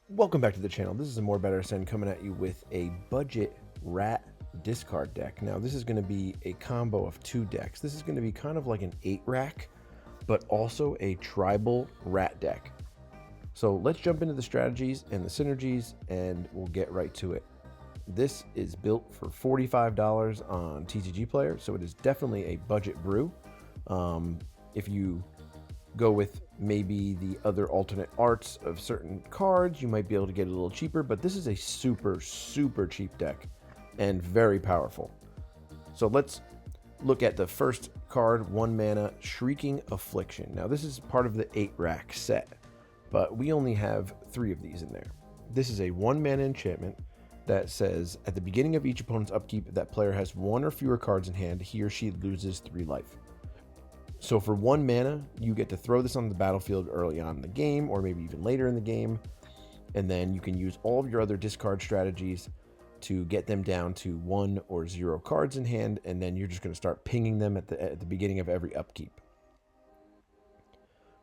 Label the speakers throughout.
Speaker 1: Welcome back to the channel. This is a More Better Send coming at you with a budget rat discard deck. Now this is going to be a combo of two decks. This is going to be kind of like an 8-rack, but also a tribal rat deck. So let's jump into the strategies and the synergies and we'll get right to it. This is built for $45 on TCG Player, so it is definitely a budget brew. If you go with maybe the other alternate arts of certain cards, you might be able to get it a little cheaper, but this is a super cheap deck and very powerful. So let's look at the first card, 1 mana Shrieking Affliction. Now this is part of the 8-rack set, but we only have 3 of these in there. This is a 1 mana enchantment that says at the beginning of each opponent's upkeep, if that player has 1 or fewer cards in hand, he or she loses 3 life. So for 1 mana, you get to throw this on the battlefield early on in the game, or maybe even later in the game, and then you can use all of your other discard strategies to get them down to 1 or 0 cards in hand, and then you're just going to start pinging them at the beginning of every upkeep.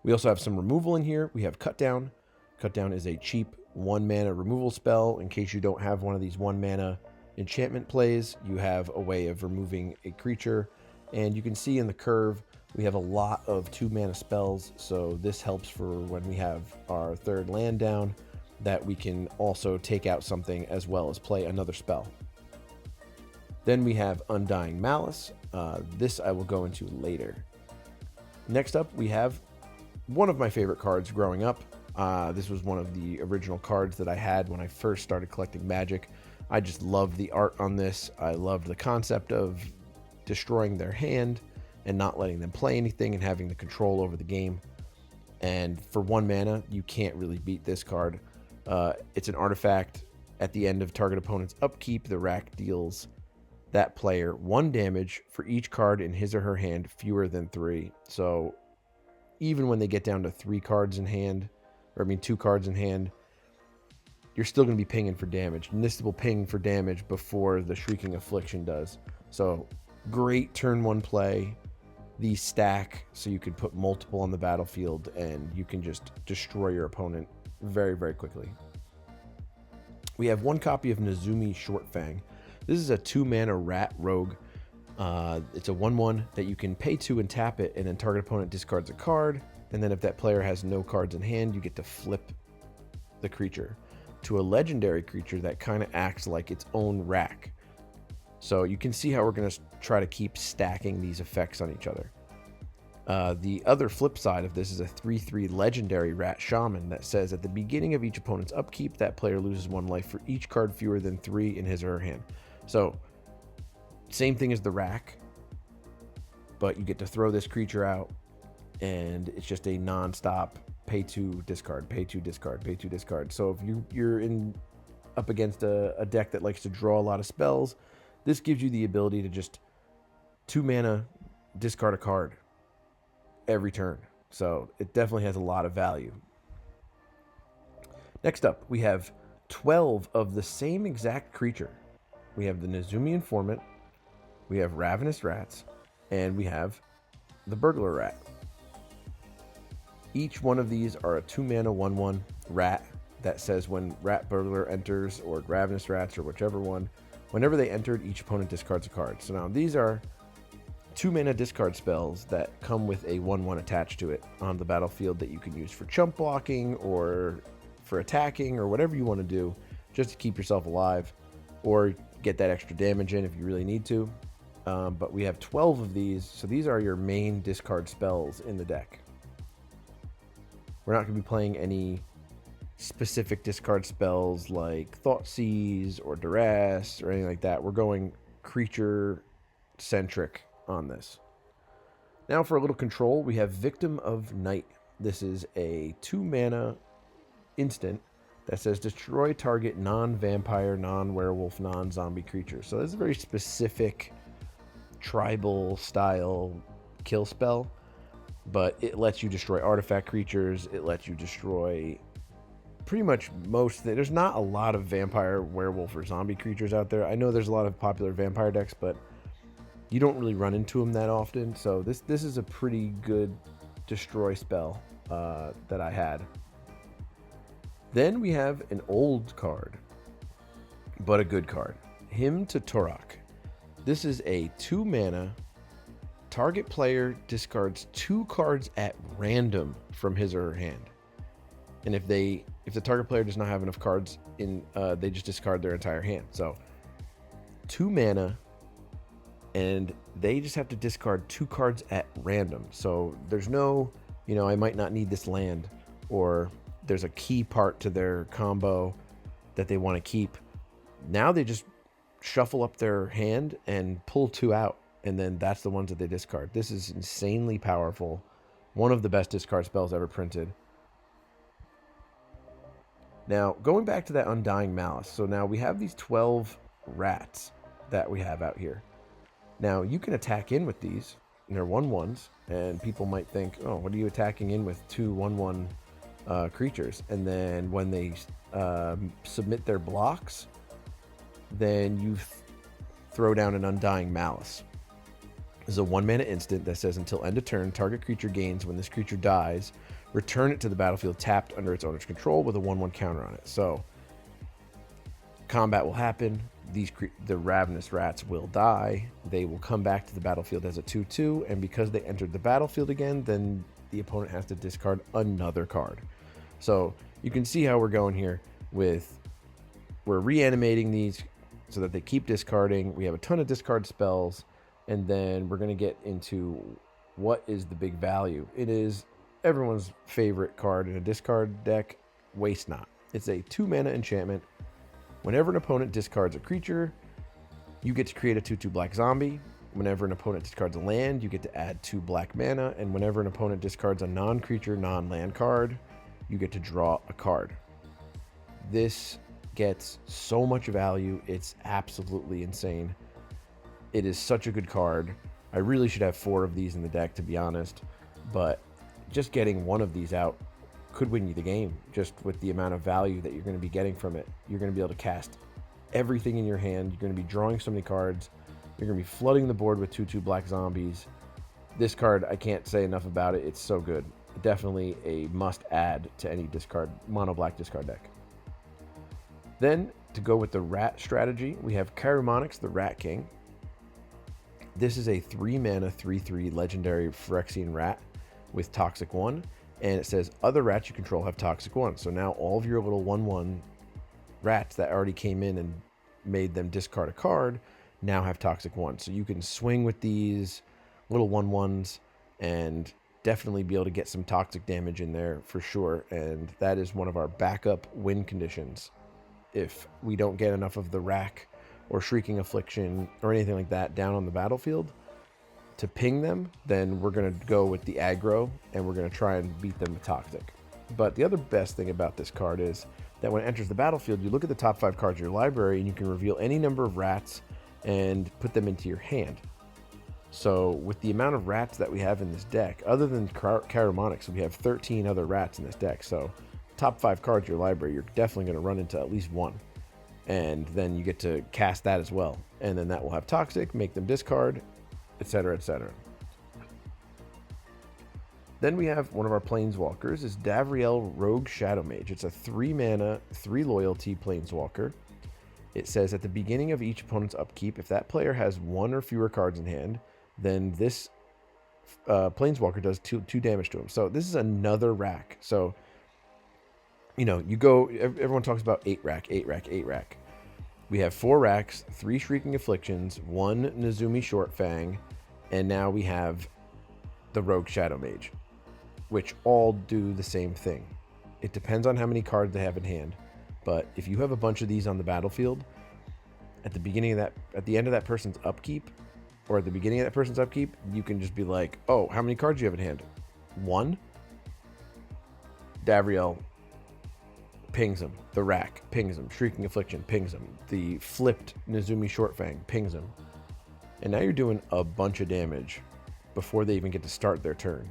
Speaker 1: We also have some removal in here. We have Cut Down. Cut Down is a cheap 1 mana removal spell. In case you don't have one of these 1 mana enchantment plays, you have a way of removing a creature, and you can see in the curve we have a lot of 2 mana spells, so this helps for when we have our 3rd land down, that we can also take out something as well as play another spell. Then we have Undying Malice. This I will go into later. Next up, we have one of my favorite cards growing up. This was one of the original cards that I had when I first started collecting Magic. I just loved the art on this. I loved the concept of destroying their hand and not letting them play anything and having the control over the game. And for 1 mana, you can't really beat this card. It's an artifact. At the end of target opponent's upkeep, the rack deals that player 1 damage for each card in his or her hand fewer than 3. So even when they get down to 3 cards in hand, 2 cards in hand, you're still going to be pinging for damage. And this will ping for damage before the Shrieking Affliction does. So great turn 1 play. These stack so you can put multiple on the battlefield and you can just destroy your opponent very quickly. We have 1 copy of Nezumi Shortfang. This is a 2 mana rat rogue. It's a 1/1 that you can pay 2 and tap it, and then target opponent discards a card, and then if that player has no cards in hand, you get to flip the creature to a legendary creature that kind of acts like its own rack. So you can see how we're going to try to keep stacking these effects on each other. The other flip side of this is a 3/3 legendary rat shaman that says at the beginning of each opponent's upkeep, that player loses 1 life for each card fewer than 3 in his or her hand. So same thing as the rack, but you get to throw this creature out and it's just a non-stop pay 2 discard, pay 2 discard, pay 2 discard. So if you're up against a deck that likes to draw a lot of spells, this gives you the ability to just 2 mana discard a card every turn. So it definitely has a lot of value. Next up, we have 12 of the same exact creature. We have the Nezumi Informant, we have Ravenous Rats, and we have the Burglar Rat. Each one of these are a 2 mana 1/1 rat that says when Rat Burglar enters, or Ravenous Rats, or whichever one, whenever they entered, each opponent discards a card. So now these are 2 mana discard spells that come with a 1/1 attached to it on the battlefield that you can use for chump blocking or for attacking or whatever you want to do just to keep yourself alive or get that extra damage in if you really need to. But we have 12 of these, so these are your main discard spells in the deck. We're not going to be playing any specific discard spells like Thoughtseize or Duress or anything like that. We're going creature centric on this. Now for a little control, we have Victim of Night. This is a 2 mana instant that says destroy target non-vampire, non-werewolf, non-zombie creature. So this is a very specific tribal style kill spell, but it lets you destroy artifact creatures. It lets you destroy pretty much most things. There's not a lot of vampire, werewolf, or zombie creatures out there. I know there's a lot of popular vampire decks, but You don't really run into them that often, so this is a pretty good destroy spell that I had. Then we have an old card, but a good card. Hymn to Torok. This is a 2 mana. Target player discards 2 cards at random from his or her hand. And if the target player does not have enough cards in, they just discard their entire hand. So 2 mana, and they just have to discard 2 cards at random. So there's no, I might not need this land, or there's a key part to their combo that they want to keep. Now they just shuffle up their hand and pull 2 out, and then that's the ones that they discard. This is insanely powerful. One of the best discard spells ever printed. Now, going back to that Undying Malice. So now we have these 12 rats that we have out here. Now, you can attack in with these, and they're 1/1s, and people might think, oh, what are you attacking in with 2 1/1 creatures? And then when they submit their blocks, then you throw down an Undying Malice. This is a 1 mana instant that says until end of turn, target creature gains. When this creature dies, return it to the battlefield tapped under its owner's control with a 1/1 counter on it. So combat will happen. The ravenous rats will die. They will come back to the battlefield as a 2/2, and because they entered the battlefield again, then the opponent has to discard another card. So you can see how we're going here we're reanimating these so that they keep discarding. We have a ton of discard spells, and then we're going to get into what is the big value. It is everyone's favorite card in a discard deck, Waste Not. It's a 2 mana enchantment. Whenever an opponent discards a creature, you get to create a 2/2 black zombie. Whenever an opponent discards a land, you get to add 2 black mana. And whenever an opponent discards a non-creature, non-land card, you get to draw a card. This gets so much value. It's absolutely insane. It is such a good card. I really should have 4 of these in the deck, to be honest. But just getting one of these out could win you the game, just with the amount of value that you're going to be getting from it. You're going to be able to cast everything in your hand. You're going to be drawing so many cards. You're going to be flooding the board with 2/2 black zombies. This card, I can't say enough about it. It's so good. Definitely a must add to any mono black discard deck. Then, to go with the rat strategy, we have Chiromonix, the Rat King. This is a 3 mana 3/3 legendary Phyrexian rat with Toxic 1. And it says other rats you control have Toxic 1. So now all of your little 1/1 rats that already came in and made them discard a card now have Toxic 1. So you can swing with these little 1/1s and definitely be able to get some toxic damage in there for sure. And that is one of our backup win conditions. If we don't get enough of the Rack or Shrieking Affliction or anything like that down on the battlefield to ping them, then we're going to go with the aggro and we're going to try and beat them with Toxic. But the other best thing about this card is that when it enters the battlefield, you look at the top 5 cards of your library and you can reveal any number of rats and put them into your hand. So with the amount of rats that we have in this deck, other than Chiromonix, we have 13 other rats in this deck. So top 5 cards of your library, you're definitely going to run into at least one. And then you get to cast that as well. And then that will have Toxic, make them discard, etc., etc. Then we have one of our Planeswalkers is Davriel Rogue Shadow Mage. It's a 3 mana, 3 loyalty Planeswalker. It says at the beginning of each opponent's upkeep, if that player has 1 or fewer cards in hand, then this Planeswalker does 2 damage to him. So this is another rack. So, you go, everyone talks about 8 rack. We have 4 racks, 3 Shrieking Afflictions, 1 Nezumi Shortfang, and now we have the Rogue Shadow Mage, which all do the same thing. It depends on how many cards they have in hand, but if you have a bunch of these on the battlefield, at the end of that person's upkeep, or at the beginning of that person's upkeep, you can just be like, oh, how many cards do you have in hand? 1? Davriel pings him. The Rack pings him. Shrieking Affliction pings him. The flipped Nezumi Shortfang pings him. And now you're doing a bunch of damage before they even get to start their turn.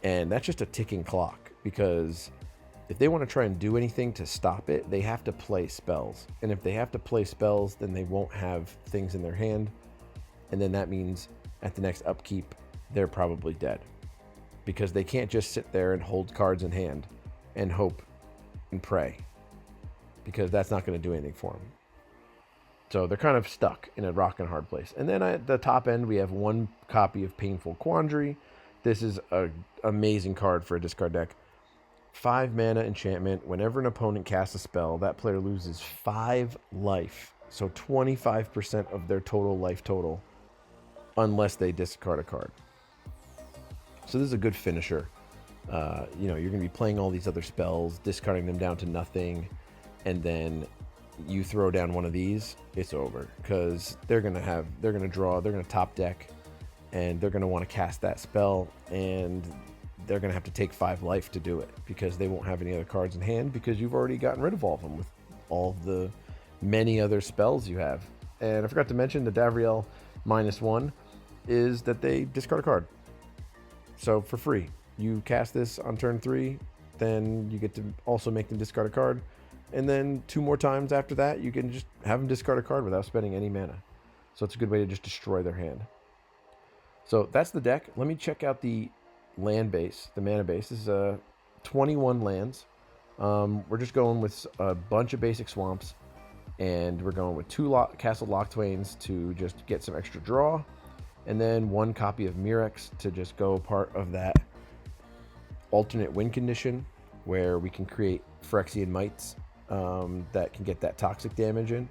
Speaker 1: And that's just a ticking clock, because if they want to try and do anything to stop it, they have to play spells. And if they have to play spells, then they won't have things in their hand. and then that means at the next upkeep, they're probably dead. Because they can't just sit there and hold cards in hand and hope and pray. Because that's not going to do anything for them. So they're kind of stuck in a rock and hard place. And then at the top end, we have 1 copy of Painful Quandary. This is an amazing card for a discard deck. 5 mana enchantment. Whenever an opponent casts a spell, that player loses 5 life. So 25% of their total life total, unless they discard a card. So this is a good finisher. You're going to be playing all these other spells, discarding them down to nothing, and then you throw down one of these, it's over, because they're going to draw, they're going to top deck, and they're going to want to cast that spell, and they're going to have to take 5 life to do it, because they won't have any other cards in hand, because you've already gotten rid of all of them with all of the many other spells you have. And I forgot to mention the Davriel -1 is that they discard a card. So for free, you cast this on turn 3, then you get to also make them discard a card. And then 2 more times after that, you can just have them discard a card without spending any mana. So it's a good way to just destroy their hand. So that's the deck. Let me check out the land base, the mana base. This is 21 lands. We're just going with a bunch of basic swamps. And we're going with 2 Castle Locktwains to just get some extra draw. And then 1 copy of Mirex to just go part of that alternate win condition where we can create Phyrexian Mites that can get that toxic damage in.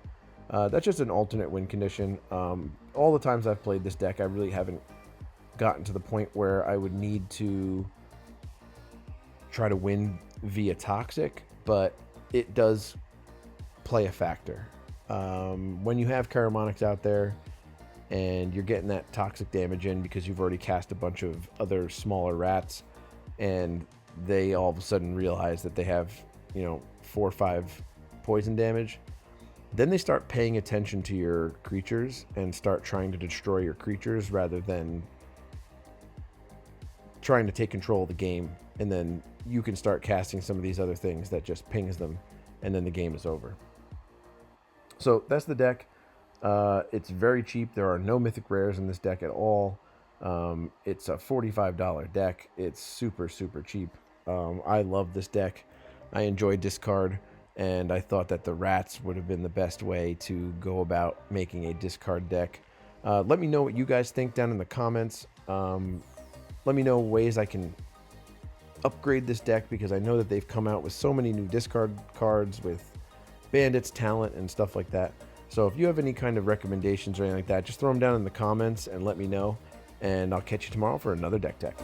Speaker 1: That's just an alternate win condition. All the times I've played this deck, I really haven't gotten to the point where I would need to try to win via toxic, but it does play a factor. When you have Caramonics out there and you're getting that toxic damage in because you've already cast a bunch of other smaller rats, and they all of a sudden realize that they have 4 or 5 poison damage, then they start paying attention to your creatures and start trying to destroy your creatures rather than trying to take control of the game. And then you can start casting some of these other things that just pings them, and then the game is over. So that's the deck. It's very cheap. There are no mythic rares in this deck at all. It's a $45 deck. It's super, super cheap. I love this deck. I enjoy discard, and I thought that the rats would have been the best way to go about making a discard deck. Let me know what you guys think down in the comments. Let me know ways I can upgrade this deck, because I know that they've come out with so many new discard cards with bandits, talent, and stuff like that. So if you have any kind of recommendations or anything like that, just throw them down in the comments and let me know. And I'll catch you tomorrow for another deck tech.